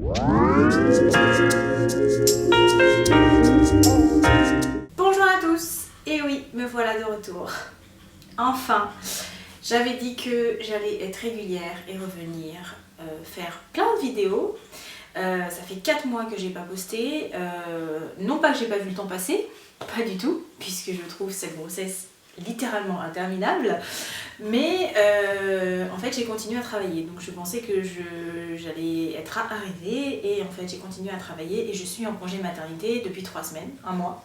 Bonjour à tous, et oui, me voilà de retour. Enfin, j'avais dit que j'allais être régulière et revenir faire plein de vidéos. Ça fait 4 mois que j'ai pas posté, non pas que j'ai pas vu le temps passer, pas du tout, puisque je trouve cette grossesse littéralement interminable, mais en fait j'ai continué à travailler, donc je pensais que j'allais être arrivée et en fait j'ai continué à travailler et je suis en congé maternité depuis 3 semaines, un mois.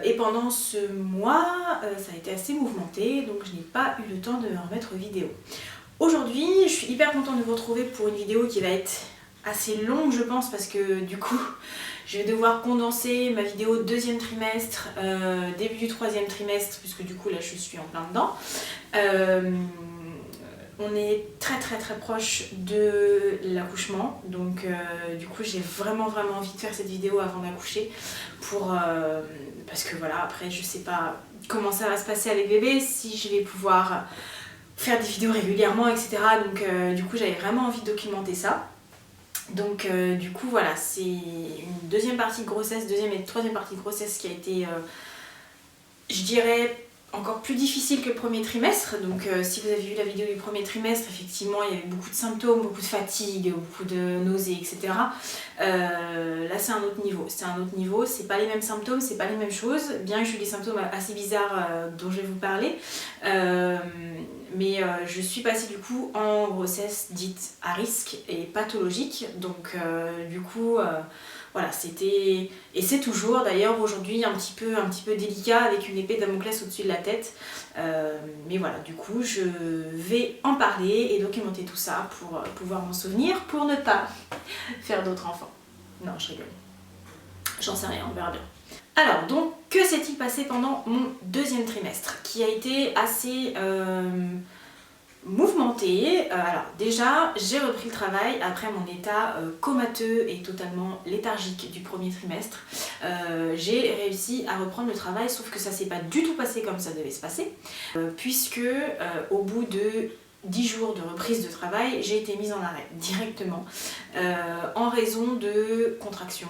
Et pendant ce mois, ça a été assez mouvementé, donc je n'ai pas eu le temps de me remettre aux vidéos. Aujourd'hui, je suis hyper contente de vous retrouver pour une vidéo qui va être assez longue, je pense, parce que du coup, je vais devoir condenser ma vidéo deuxième trimestre, début du troisième trimestre, puisque du coup là je suis en plein dedans. On est très proche de l'accouchement, donc du coup j'ai vraiment envie de faire cette vidéo avant d'accoucher parce que voilà, après je sais pas comment ça va se passer avec bébé, si je vais pouvoir faire des vidéos régulièrement, etc. Donc du coup j'avais vraiment envie de documenter ça. Donc du coup voilà, c'est une deuxième partie de grossesse, deuxième et troisième partie de grossesse qui a été, je dirais, encore plus difficile que le premier trimestre. Donc si vous avez vu la vidéo du premier trimestre, effectivement il y avait beaucoup de symptômes, beaucoup de fatigue, beaucoup de nausées, etc. Là c'est un autre niveau, c'est pas les mêmes symptômes, c'est pas les mêmes choses, bien que j'ai eu des symptômes assez bizarres dont je vais vous parler. Mais je suis passée du coup en grossesse dite à risque et pathologique, donc du coup voilà, c'était, et c'est toujours d'ailleurs aujourd'hui un petit peu délicat avec une épée de Damoclès au-dessus de la tête, mais voilà, du coup je vais en parler et documenter tout ça pour pouvoir m'en souvenir, pour ne pas faire d'autres enfants. Non, je rigole, j'en sais rien, on verra bien. Alors donc, que s'est-il passé pendant mon deuxième trimestre qui a été assez mouvementé. Alors déjà, j'ai repris le travail après mon état comateux et totalement léthargique du premier trimestre. J'ai réussi à reprendre le travail, sauf que ça s'est pas du tout passé comme ça devait se passer, puisque au bout de 10 jours de reprise de travail, j'ai été mise en arrêt directement en raison de contractions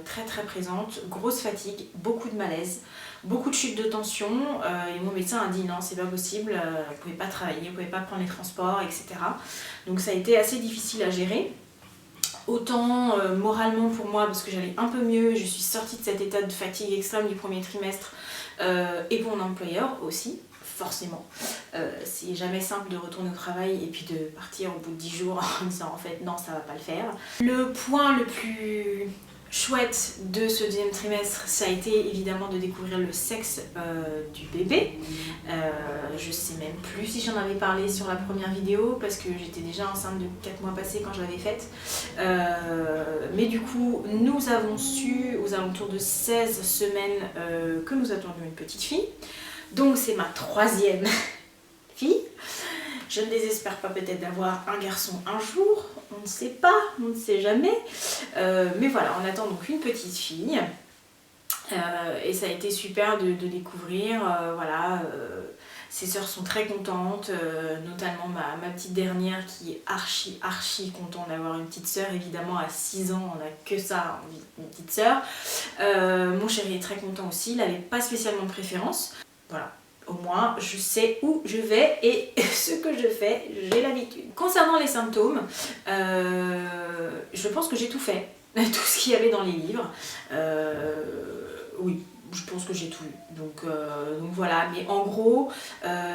très présentes, grosse fatigue, beaucoup de malaise, beaucoup de chute de tension, et mon médecin a dit non, c'est pas possible, vous pouvez pas travailler, vous pouvez pas prendre les transports, etc. Donc ça a été assez difficile à gérer. Autant moralement pour moi parce que j'allais un peu mieux, je suis sortie de cet état de fatigue extrême du premier trimestre, et pour mon employeur aussi. Forcément, c'est jamais simple de retourner au travail et puis de partir au bout de 10 jours en disant en fait non, ça va pas le faire. Le point le plus chouette de ce deuxième trimestre, ça a été évidemment de découvrir le sexe du bébé. Je sais même plus si j'en avais parlé sur la première vidéo parce que j'étais déjà enceinte de 4 mois passés quand je l'avais faite. Mais du coup, nous avons su aux alentours de 16 semaines que nous attendions une petite fille. Donc c'est ma troisième fille. Je ne désespère pas peut-être d'avoir un garçon un jour, on ne sait pas, on ne sait jamais. Mais voilà, on attend donc une petite fille. Et ça a été super de découvrir, voilà. Ses sœurs sont très contentes, notamment ma petite dernière qui est archi contente d'avoir une petite sœur. Évidemment à 6 ans on n'a que ça, une petite sœur. Mon chéri est très content aussi, il n'avait pas spécialement de préférence. Voilà, au moins je sais où je vais et ce que je fais, j'ai l'habitude. Concernant les symptômes, je pense que j'ai tout fait, tout ce qu'il y avait dans les livres. Oui, je pense que j'ai tout eu. Donc voilà, mais en gros,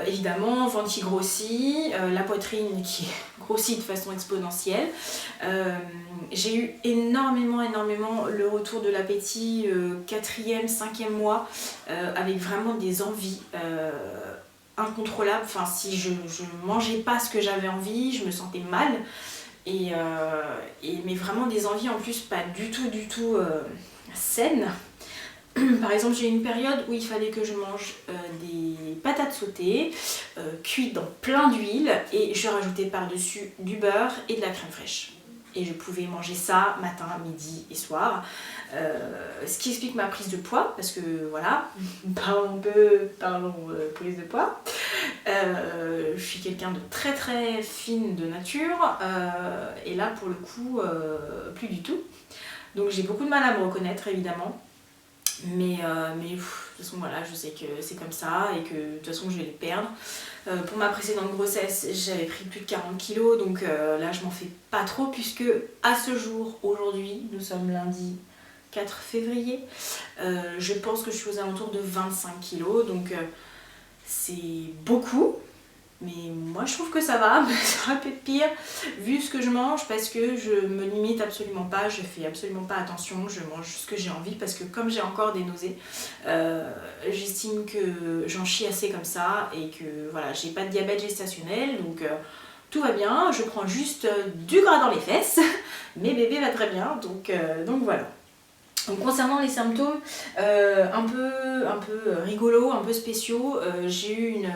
évidemment, ventre qui grossit, la poitrine qui grossit de façon exponentielle. J'ai eu énormément le retour de l'appétit 4e, 5e mois, avec vraiment des envies incontrôlables. Enfin, si je mangeais pas ce que j'avais envie, je me sentais mal. Mais vraiment des envies en plus pas du tout saines. Par exemple, j'ai eu une période où il fallait que je mange des patates sautées, cuites dans plein d'huile, et je rajoutais par-dessus du beurre et de la crème fraîche. et je pouvais manger ça matin, midi et soir. Ce qui explique ma prise de poids, parce que voilà, parlons prise de poids. Je suis quelqu'un de très très fine de nature, et là pour le coup, plus du tout. Donc j'ai beaucoup de mal à me reconnaître évidemment. Mais de toute façon voilà, je sais que c'est comme ça et que de toute façon je vais les perdre. Pour ma précédente grossesse, j'avais pris plus de 40 kilos, donc là je m'en fais pas trop puisque à ce jour, aujourd'hui, nous sommes lundi 4 février, je pense que je suis aux alentours de 25 kilos, donc c'est beaucoup. Mais moi je trouve que ça va, mais ça aurait pu être pire vu ce que je mange parce que je me limite absolument pas, je fais absolument pas attention, je mange ce que j'ai envie parce que comme j'ai encore des nausées, j'estime que j'en chie assez comme ça et que voilà, j'ai pas de diabète gestationnel donc tout va bien, je prends juste du gras dans les fesses, mais bébé va très bien donc voilà. Donc concernant les symptômes un peu rigolos, un peu spéciaux, j'ai eu une...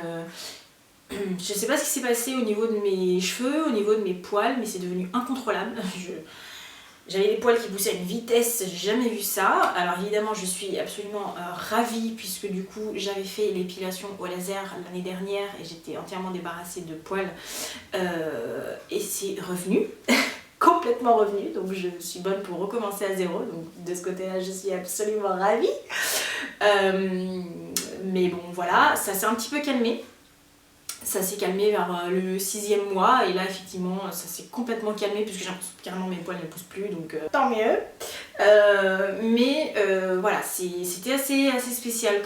je sais pas ce qui s'est passé au niveau de mes cheveux, au niveau de mes poils, mais c'est devenu incontrôlable. J'avais des poils qui poussaient à une vitesse, j'ai jamais vu ça. Alors évidemment je suis absolument ravie puisque du coup j'avais fait l'épilation au laser l'année dernière et j'étais entièrement débarrassée de poils et c'est revenu. Complètement revenu, donc je suis bonne pour recommencer à zéro, donc de ce côté-là je suis absolument ravie. Mais bon voilà, ça s'est un petit peu calmé. Ça s'est calmé vers le 6e mois et là effectivement ça s'est complètement calmé puisque j'ai l'impression que carrément mes poils ne poussent plus donc tant mieux. Mais voilà, c'était assez spécial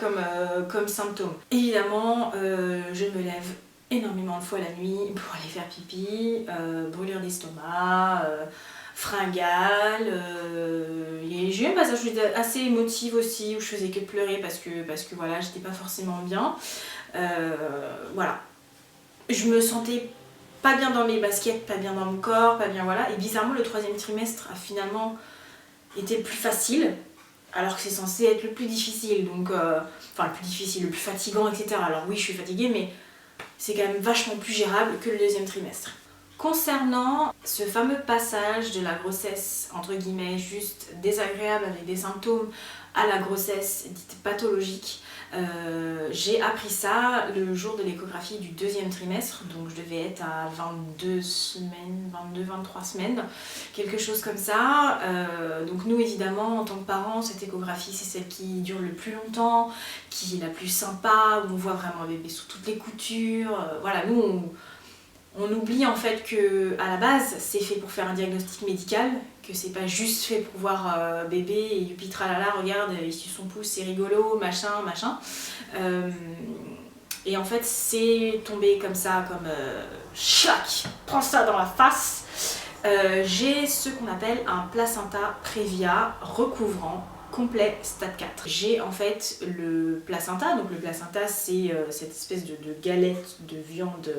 comme symptôme. Évidemment je me lève énormément de fois la nuit pour aller faire pipi, brûlure d'estomac, fringales, j'ai eu un passage assez émotif aussi où je faisais que pleurer parce que voilà, j'étais pas forcément bien. Voilà. Je me sentais pas bien dans mes baskets, pas bien dans mon corps, pas bien voilà. Et bizarrement, le 3e trimestre a finalement été le plus facile, alors que c'est censé être le plus difficile. Donc, enfin, le plus difficile, le plus fatigant, etc. Alors oui, je suis fatiguée, mais c'est quand même vachement plus gérable que le 2e trimestre. Concernant ce fameux passage de la grossesse, entre guillemets, juste désagréable avec des symptômes à la grossesse dite pathologique, j'ai appris ça le jour de l'échographie du 2e trimestre, donc je devais être à 22 semaines, 22-23 semaines, quelque chose comme ça. Donc nous évidemment en tant que parents, cette échographie c'est celle qui dure le plus longtemps, qui est la plus sympa, où on voit vraiment un bébé sous toutes les coutures. Voilà, nous on oublie en fait que à la base c'est fait pour faire un diagnostic médical, que c'est pas juste fait pour voir bébé et youpi tralala, regarde il suit son pouce, c'est rigolo, machin. Et en fait c'est tombé comme ça, comme chac, prends ça dans la face. J'ai ce qu'on appelle un placenta prévia recouvrant complet stade 4. J'ai en fait le placenta, donc le placenta c'est cette espèce de galette de viande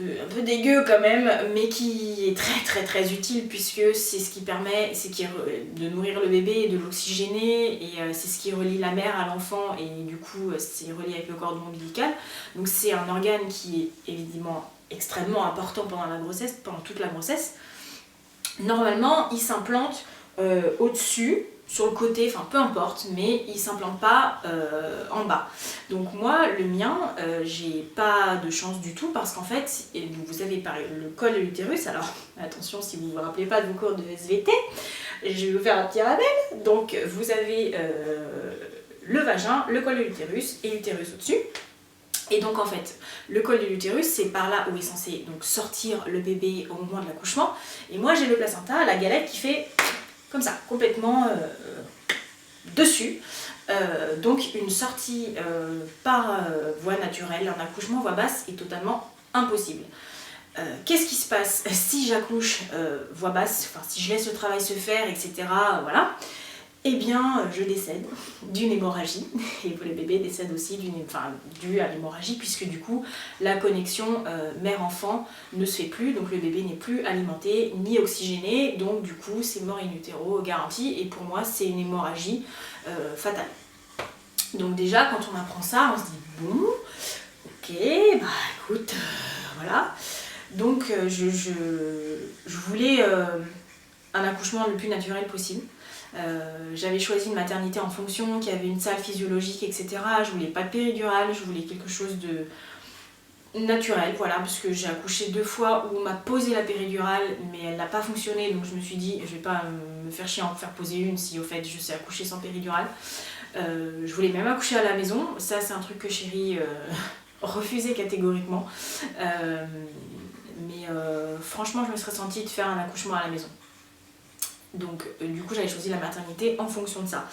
un peu dégueu quand même, mais qui est très utile puisque c'est ce qui permet de nourrir le bébé et de l'oxygéner et c'est ce qui relie la mère à l'enfant et du coup c'est relié avec le cordon ombilical. Donc c'est un organe qui est évidemment extrêmement important pendant la grossesse, pendant toute la grossesse. Normalement il s'implante au-dessus, sur le côté, enfin peu importe, mais il s'implante pas en bas. Donc moi, le mien, j'ai pas de chance du tout parce qu'en fait, vous avez le col de l'utérus, alors attention si vous vous rappelez pas de vos cours de SVT, je vais vous faire un petit rappel. Donc vous avez le vagin, le col de l'utérus et l'utérus au-dessus. Et donc en fait, le col de l'utérus, c'est par là où est censé donc sortir le bébé au moment de l'accouchement. Et moi j'ai le placenta, la galette qui fait comme ça, complètement dessus. Donc une sortie par voie naturelle, un accouchement voie basse est totalement impossible. Qu'est-ce qui se passe si j'accouche voie basse, enfin si je laisse le travail se faire, etc. Voilà. Eh bien, je décède d'une hémorragie, et le bébé décède aussi dû à l'hémorragie, puisque du coup, la connexion mère-enfant ne se fait plus, donc le bébé n'est plus alimenté ni oxygéné, donc du coup, c'est mort in utero garanti, et pour moi, c'est une hémorragie fatale. Donc déjà, quand on apprend ça, on se dit, bon, ok, bah écoute, voilà. Donc je voulais un accouchement le plus naturel possible. J'avais choisi une maternité en fonction, qui avait une salle physiologique, etc. Je voulais pas de péridurale, je voulais quelque chose de naturel, voilà, parce que j'ai accouché 2 fois où on m'a posé la péridurale, mais elle n'a pas fonctionné, donc je me suis dit, je vais pas me faire chier à en faire poser une si au fait je sais accoucher sans péridurale. Je voulais même accoucher à la maison, ça c'est un truc que chérie refusait catégoriquement. Franchement, je me serais sentie de faire un accouchement à la maison. Donc du coup j'avais choisi la maternité en fonction de ça.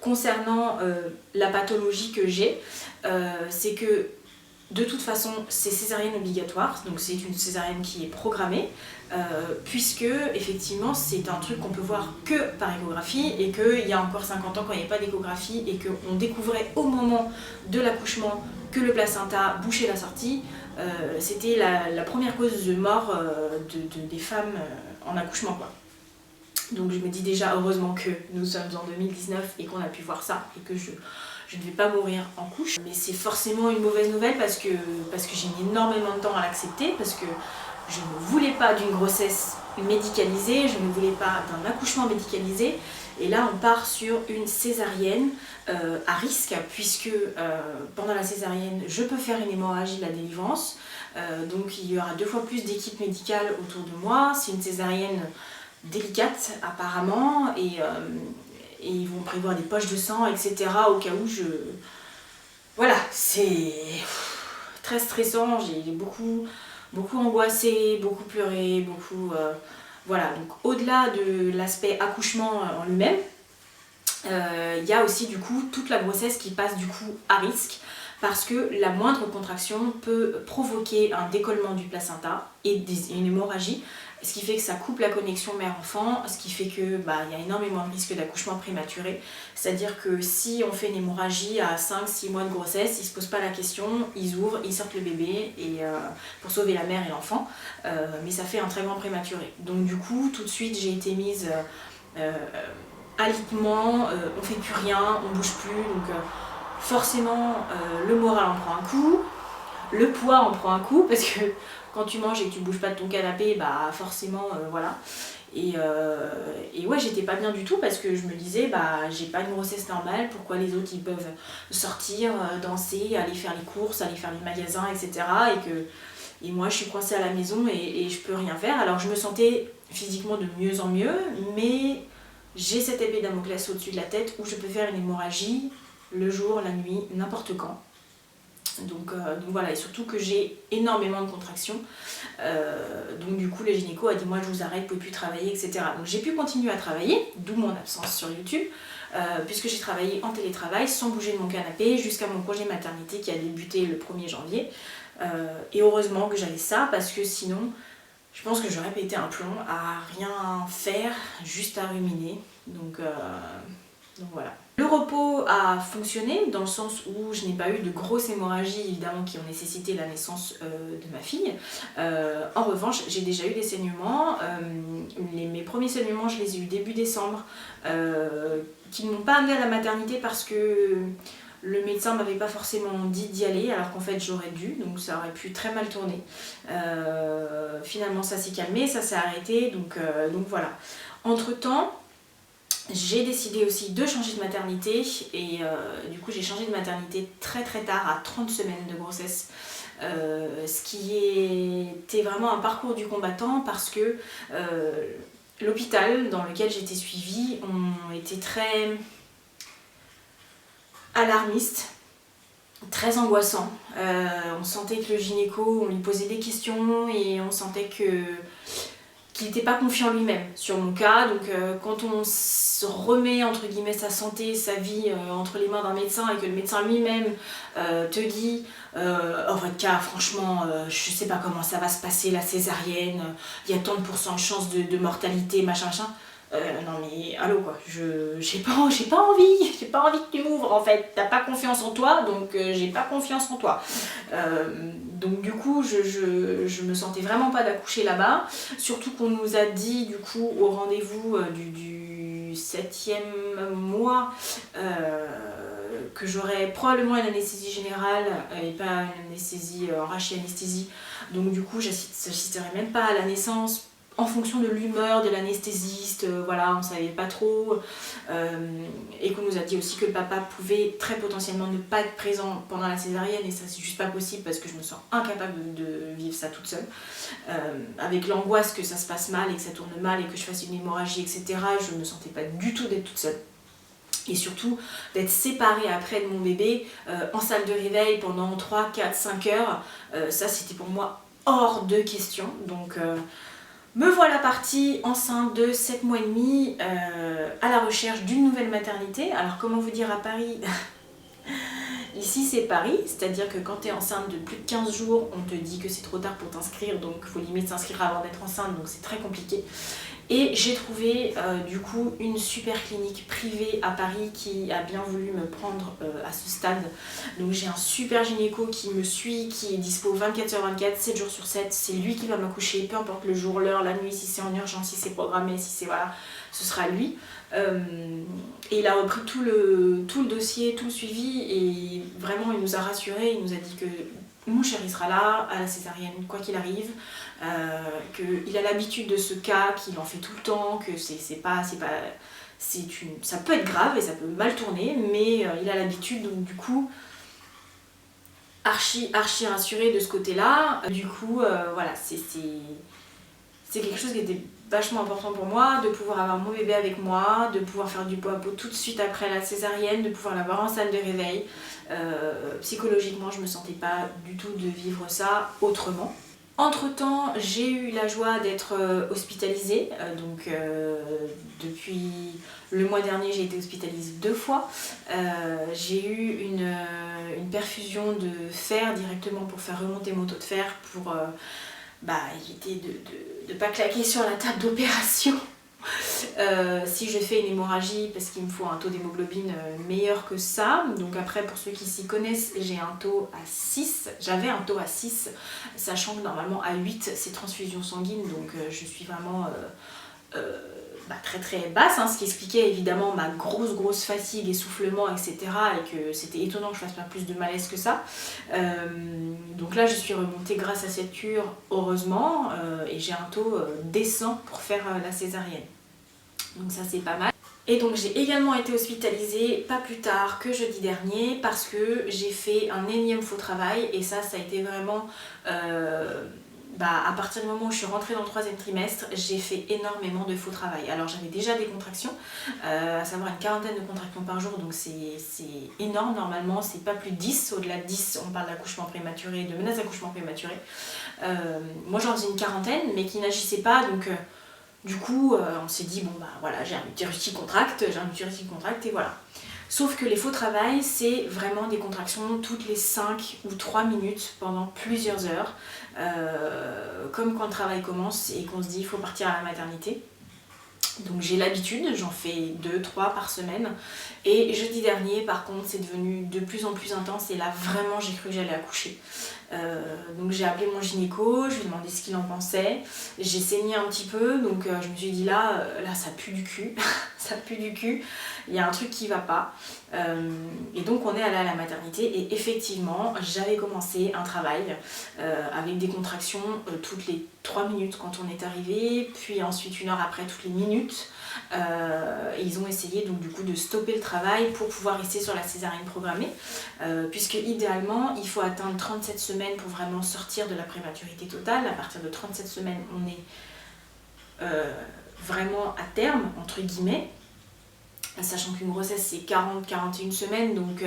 Concernant la pathologie que j'ai, c'est que de toute façon c'est césarienne obligatoire, donc c'est une césarienne qui est programmée, puisque effectivement c'est un truc qu'on peut voir que par échographie, et qu'il y a encore 50 ans quand il n'y avait pas d'échographie et qu'on découvrait au moment de l'accouchement que le placenta bouchait la sortie, c'était la première cause de mort des femmes en accouchement, quoi. Donc je me dis déjà heureusement que nous sommes en 2019 et qu'on a pu voir ça et que je ne vais pas mourir en couche. Mais c'est forcément une mauvaise nouvelle parce que j'ai mis énormément de temps à l'accepter, parce que je ne voulais pas d'une grossesse médicalisée, je ne voulais pas d'un accouchement médicalisé. Et là on part sur une césarienne à risque, puisque pendant la césarienne je peux faire une hémorragie de la délivrance. Donc il y aura 2 fois plus d'équipes médicales autour de moi. C'est une césarienne délicate apparemment, et ils vont prévoir des poches de sang, etc. au cas où je... Voilà, c'est très stressant, j'ai beaucoup angoissé, beaucoup pleuré, beaucoup... Voilà, donc au-delà de l'aspect accouchement en lui-même, il y a aussi du coup toute la grossesse qui passe du coup à risque, parce que la moindre contraction peut provoquer un décollement du placenta et une hémorragie, ce qui fait que ça coupe la connexion mère-enfant, ce qui fait que y a énormément de risques d'accouchement prématuré. C'est-à-dire que si on fait une hémorragie à 5-6 mois de grossesse, ils ne se posent pas la question, ils ouvrent, ils sortent le bébé et, pour sauver la mère et l'enfant, mais ça fait un très grand prématuré. Donc du coup, tout de suite, j'ai été mise alitement, on fait plus rien, on bouge plus, donc forcément le moral en prend un coup, le poids en prend un coup, parce que quand tu manges et que tu bouges pas de ton canapé, forcément voilà. Et ouais, j'étais pas bien du tout, parce que je me disais j'ai pas une grossesse normale, pourquoi les autres ils peuvent sortir, danser, aller faire les courses, aller faire les magasins, etc. Et moi je suis coincée à la maison et je peux rien faire. Alors je me sentais physiquement de mieux en mieux, mais j'ai cette épée de Damoclès au-dessus de la tête où je peux faire une hémorragie le jour, la nuit, n'importe quand. Donc voilà, et surtout que j'ai énormément de contractions. Donc du coup le gynéco a dit moi je vous arrête, vous pouvez plus travailler, etc. Donc j'ai pu continuer à travailler, d'où mon absence sur YouTube, puisque j'ai travaillé en télétravail sans bouger de mon canapé jusqu'à mon congé maternité qui a débuté le 1er janvier. Et heureusement que j'avais ça, parce que sinon je pense que j'aurais pété un plomb à rien faire, juste à ruminer. Donc voilà. Le repos a fonctionné dans le sens où je n'ai pas eu de grosses hémorragies évidemment qui ont nécessité la naissance de ma fille. En revanche, j'ai déjà eu des saignements. Mes premiers saignements, je les ai eu début décembre, qui ne m'ont pas amené à la maternité parce que le médecin m'avait pas forcément dit d'y aller, alors qu'en fait j'aurais dû, donc ça aurait pu très mal tourner. Finalement ça s'est calmé, ça s'est arrêté, donc voilà. Entre-temps, j'ai décidé aussi de changer de maternité, et du coup j'ai changé de maternité très très tard, à 30 semaines de grossesse, ce qui était vraiment un parcours du combattant, parce que l'hôpital dans lequel j'étais suivie ont été très alarmistes, très angoissants. On sentait que le gynéco, on lui posait des questions et on sentait qu'il n'était pas confiant lui-même sur mon cas. Donc quand on se remet entre guillemets sa santé, sa vie entre les mains d'un médecin, et que le médecin lui-même te dit oh, votre cas franchement je sais pas comment ça va se passer, la césarienne, il y a tant de pourcents de chances de mortalité, machin. Non mais allô quoi, j'ai pas envie que tu m'ouvres en fait, t'as pas confiance en toi, donc j'ai pas confiance en toi. Donc du coup je me sentais vraiment pas d'accoucher là-bas, surtout qu'on nous a dit du coup au rendez-vous du 7e mois que j'aurais probablement une anesthésie générale et pas une anesthésie rachianesthésie. Donc du coup j'assisterai même pas à la naissance en fonction de l'humeur de l'anesthésiste, voilà, on savait pas trop, et qu'on nous a dit aussi que le papa pouvait très potentiellement ne pas être présent pendant la césarienne, et ça c'est juste pas possible parce que je me sens incapable de vivre ça toute seule, avec l'angoisse que ça se passe mal et que ça tourne mal et que je fasse une hémorragie, etc. Je me sentais pas du tout d'être toute seule. Et surtout d'être séparée après de mon bébé en salle de réveil pendant 3, 4, 5 heures, ça c'était pour moi hors de question. Donc me voilà partie enceinte de 7 mois et demi à la recherche d'une nouvelle maternité. Alors comment vous dire à Paris Ici c'est Paris, c'est-à-dire que quand tu es enceinte de plus de 15 jours, on te dit que c'est trop tard pour t'inscrire, donc il faut limite s'inscrire avant d'être enceinte, donc c'est très compliqué. Et j'ai trouvé du coup une super clinique privée à Paris qui a bien voulu me prendre à ce stade. Donc j'ai un super gynéco qui me suit, qui est dispo 24h24, 7 jours sur 7. C'est lui qui va m'accoucher, peu importe le jour, l'heure, la nuit, si c'est en urgence, si c'est programmé, si c'est voilà, ce sera lui. Et il a repris tout le dossier, tout le suivi et vraiment il nous a rassurés, il nous a dit que mon chéri sera là à la césarienne quoi qu'il arrive, qu'il a l'habitude de ce cas, qu'il en fait tout le temps, que ça peut être grave et ça peut mal tourner, mais il a l'habitude, donc du coup archi rassuré de ce côté-là. Du coup voilà, c'est quelque chose qui était vachement important pour moi, de pouvoir avoir mon bébé avec moi, de pouvoir faire du pot à pot tout de suite après la césarienne, de pouvoir l'avoir en salle de réveil. Psychologiquement, je me sentais pas du tout de vivre ça autrement. Entre-temps, j'ai eu la joie d'être hospitalisée, donc depuis le mois dernier j'ai été hospitalisée 2 fois. J'ai eu une perfusion de fer directement pour faire remonter mon taux de fer, pour éviter de ne pas claquer sur la table d'opération. Si je fais une hémorragie, parce qu'il me faut un taux d'hémoglobine meilleur que ça. Donc après, pour ceux qui s'y connaissent, j'ai un taux à 6, j'avais un taux à 6, sachant que normalement à 8 c'est transfusion sanguine, donc je suis vraiment très très basse, ce qui expliquait évidemment ma grosse fatigue, essoufflement, etc. et que c'était étonnant que je fasse pas plus de malaise que ça. Donc là je suis remontée grâce à cette cure, heureusement, et j'ai un taux décent pour faire la césarienne. Donc ça c'est pas mal. Et donc j'ai également été hospitalisée pas plus tard que jeudi dernier parce que j'ai fait un énième faux travail, et ça a été vraiment... à partir du moment où je suis rentrée dans le 3e trimestre, j'ai fait énormément de faux travail. Alors j'avais déjà des contractions, à savoir une 40aine de contractions par jour, donc c'est énorme normalement, c'est pas plus de 10, au-delà de 10 on parle d'accouchement prématuré, de menace d'accouchement prématuré. Moi j'en faisais une 40aine mais qui n'agissait pas, donc du coup on s'est dit voilà, j'ai un utérus qui contracte, et voilà. Sauf que les faux travail, c'est vraiment des contractions toutes les 5 ou 3 minutes pendant plusieurs heures, comme quand le travail commence et qu'on se dit il faut partir à la maternité. Donc j'ai l'habitude, j'en fais 2-3 par semaine, et jeudi dernier par contre c'est devenu de plus en plus intense, et là vraiment j'ai cru que j'allais accoucher. Donc j'ai appelé mon gynéco, je lui ai demandé ce qu'il en pensait, j'ai saigné un petit peu, donc je me suis dit là ça pue du cul, ça pue du cul, il y a un truc qui va pas. Et donc on est allé à la maternité, et effectivement j'avais commencé un travail avec des contractions toutes les 3 minutes quand on est arrivé, puis ensuite 1 heure après toutes les minutes. Et ils ont essayé donc du coup de stopper le travail pour pouvoir rester sur la césarienne programmée, puisque idéalement il faut atteindre 37 semaines pour vraiment sortir de la prématurité totale. À partir de 37 semaines on est vraiment à terme entre guillemets, sachant qu'une grossesse c'est 40-41 semaines, donc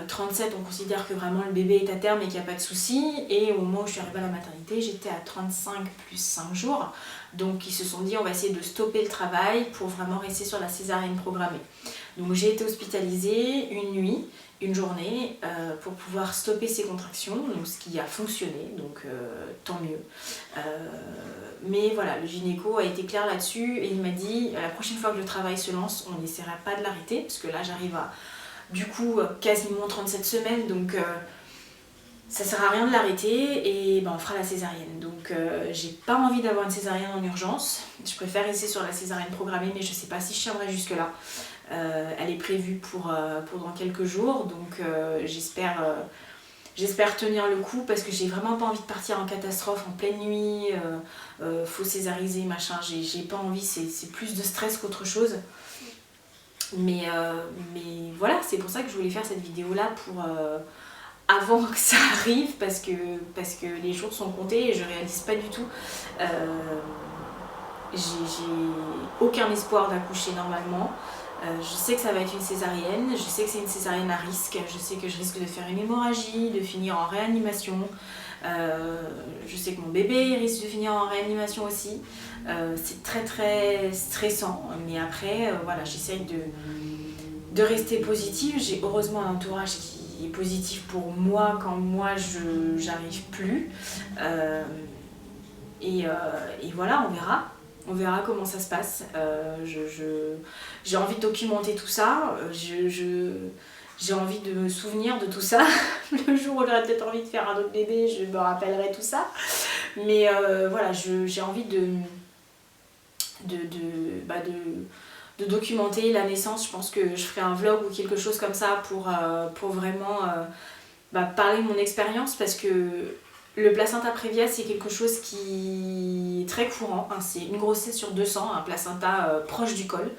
37 on considère que vraiment le bébé est à terme et qu'il n'y a pas de souci, et au moment où je suis arrivée à la maternité j'étais à 35 plus 5 jours, donc ils se sont dit on va essayer de stopper le travail pour vraiment rester sur la césarienne programmée. Donc j'ai été hospitalisée une nuit, une journée, pour pouvoir stopper ces contractions, donc ce qui a fonctionné, donc tant mieux. Mais voilà, le gynéco a été clair là-dessus, et il m'a dit la prochaine fois que le travail se lance on n'essaiera pas de l'arrêter, parce que là j'arrive à du coup quasiment 37 semaines, donc ça sert à rien de l'arrêter et ben, on fera la césarienne. Donc j'ai pas envie d'avoir une césarienne en urgence. Je préfère rester sur la césarienne programmée, mais je sais pas si je tiendrai jusque là. Elle est prévue pour dans quelques jours, donc j'espère tenir le coup parce que j'ai vraiment pas envie de partir en catastrophe en pleine nuit, faut césariser, machin, j'ai pas envie, c'est plus de stress qu'autre chose. Mais voilà, c'est pour ça que je voulais faire cette vidéo là pour avant que ça arrive parce que les jours sont comptés et je réalise pas du tout. J'ai aucun espoir d'accoucher normalement. Je sais que ça va être une césarienne, je sais que c'est une césarienne à risque, je sais que je risque de faire une hémorragie, de finir en réanimation. Je sais que mon bébé risque de finir en réanimation aussi. C'est très très stressant, mais après voilà, j'essaye de rester positive. J'ai heureusement un entourage qui est positif pour moi quand moi j'arrive plus. Et voilà, on verra comment ça se passe. J'ai envie de documenter tout ça. J'ai envie de me souvenir de tout ça. Le jour où j'aurai peut-être envie de faire un autre bébé, je me rappellerai tout ça. Mais voilà, j'ai envie de documenter la naissance. Je pense que je ferai un vlog ou quelque chose comme ça pour vraiment parler de mon expérience parce que le placenta prévia, c'est quelque chose qui est très courant, hein. C'est une grossesse sur 200, un placenta proche du col.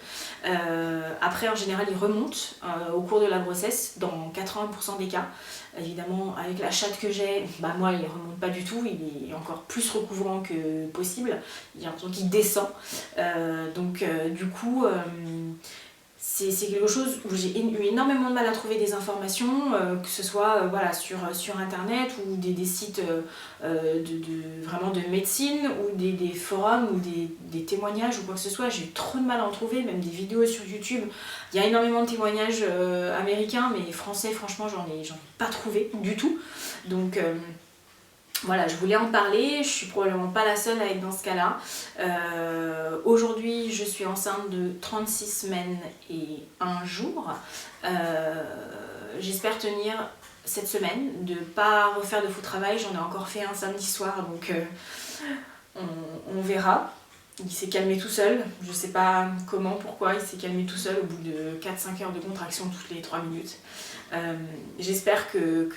Après, en général, il remonte au cours de la grossesse, dans 80% des cas. Évidemment, avec la chatte que j'ai, moi, il ne remonte pas du tout, il est encore plus recouvrant que possible. Il y a l'impression qu'il descend. Du coup, c'est quelque chose où j'ai eu énormément de mal à trouver des informations, que ce soit voilà, sur internet ou des sites vraiment de médecine ou des forums ou des témoignages ou quoi que ce soit. J'ai eu trop de mal à en trouver, même des vidéos sur YouTube. Il y a énormément de témoignages américains, mais français, franchement, j'en ai pas trouvé du tout. Donc voilà, je voulais en parler, je suis probablement pas la seule à être dans ce cas-là. Aujourd'hui, je suis enceinte de 36 semaines et 1 jour. J'espère tenir cette semaine, de pas refaire de faux travail. J'en ai encore fait un samedi soir, donc on verra. Il s'est calmé tout seul, je sais pas comment, pourquoi, il s'est calmé tout seul au bout de 4-5 heures de contraction toutes les 3 minutes. J'espère que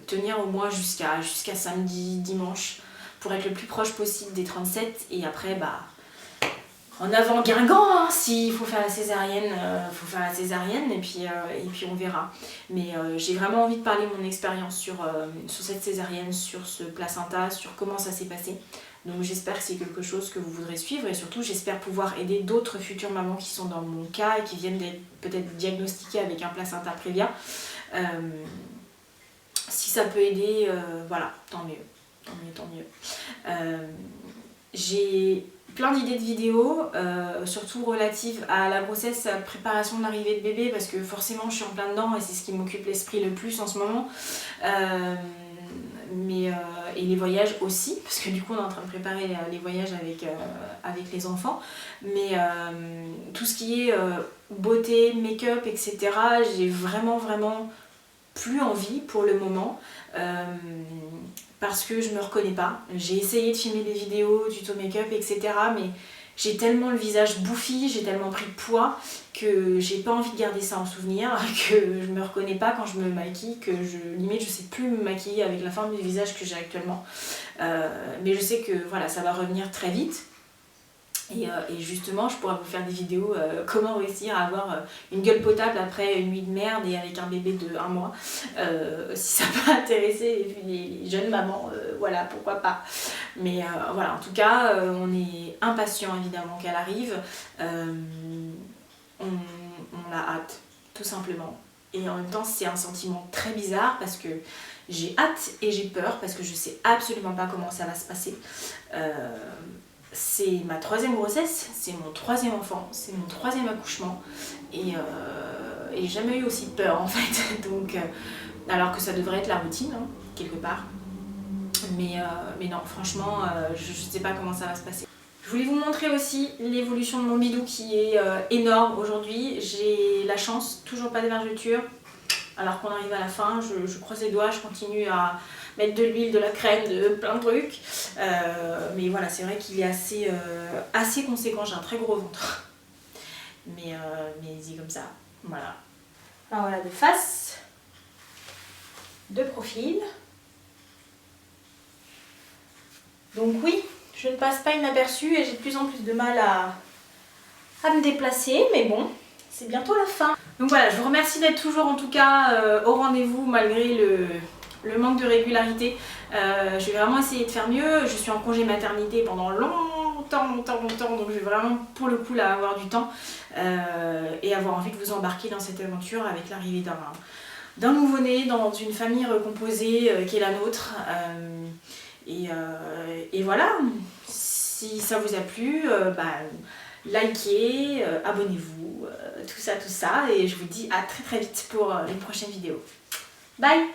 tenir au moins jusqu'à samedi, dimanche, pour être le plus proche possible des 37 et après en avant Guingamp, hein, s'il faut faire la césarienne, faut faire la césarienne et puis on verra. Mais j'ai vraiment envie de parler de mon expérience sur cette césarienne, sur ce placenta, sur comment ça s'est passé. Donc j'espère que c'est quelque chose que vous voudrez suivre et surtout j'espère pouvoir aider d'autres futures mamans qui sont dans mon cas et qui viennent d'être peut-être diagnostiquées avec un placenta prévia. Si ça peut aider, voilà, tant mieux. J'ai plein d'idées de vidéos, surtout relatives à la grossesse, à la préparation de l'arrivée de bébé parce que forcément je suis en plein dedans et c'est ce qui m'occupe l'esprit le plus en ce moment. Et les voyages aussi, parce que du coup on est en train de préparer les voyages avec les enfants, mais tout ce qui est beauté, make-up, etc., j'ai vraiment plus envie pour le moment, parce que je me reconnais pas. J'ai essayé de filmer des vidéos, tuto make-up, etc., mais j'ai tellement le visage bouffi, j'ai tellement pris de poids que j'ai pas envie de garder ça en souvenir, que je me reconnais pas quand je me maquille, que limite je sais plus me maquiller avec la forme du visage que j'ai actuellement. Mais je sais que voilà, ça va revenir très vite. Et justement, je pourrais vous faire des vidéos comment réussir à avoir une gueule potable après une nuit de merde et avec un bébé de 1 mois. Si ça peut intéresser les jeunes mamans, voilà, pourquoi pas. Mais voilà, en tout cas, on est impatient évidemment qu'elle arrive. On a hâte, tout simplement. Et en même temps, c'est un sentiment très bizarre parce que j'ai hâte et j'ai peur parce que je sais absolument pas comment ça va se passer. C'est ma 3e grossesse, c'est mon 3e enfant, c'est mon 3e accouchement et j'ai jamais eu aussi peur en fait, donc alors que ça devrait être la routine hein, quelque part, mais non franchement je sais pas comment ça va se passer. Je voulais vous montrer aussi l'évolution de mon bidou qui est énorme aujourd'hui. J'ai la chance, toujours pas de vergeture, alors qu'on arrive à la fin, je croise les doigts, je continue à mettre de l'huile, de la crème, de plein de trucs. Mais voilà, c'est vrai qu'il est assez conséquent, j'ai un très gros ventre. Mais c'est comme ça, voilà. Alors voilà, de face, de profil. Donc oui, je ne passe pas inaperçue et j'ai de plus en plus de mal à me déplacer, mais bon, c'est bientôt la fin. Donc voilà, je vous remercie d'être toujours en tout cas au rendez-vous malgré le manque de régularité. Je vais vraiment essayer de faire mieux. Je suis en congé maternité pendant longtemps, donc je vais vraiment pour le coup là avoir du temps et avoir envie de vous embarquer dans cette aventure avec l'arrivée d'un nouveau-né dans une famille recomposée qui est la nôtre. Et voilà, si ça vous a plu, likez, abonnez-vous, tout ça, et je vous dis à très vite pour une prochaine vidéo. Bye!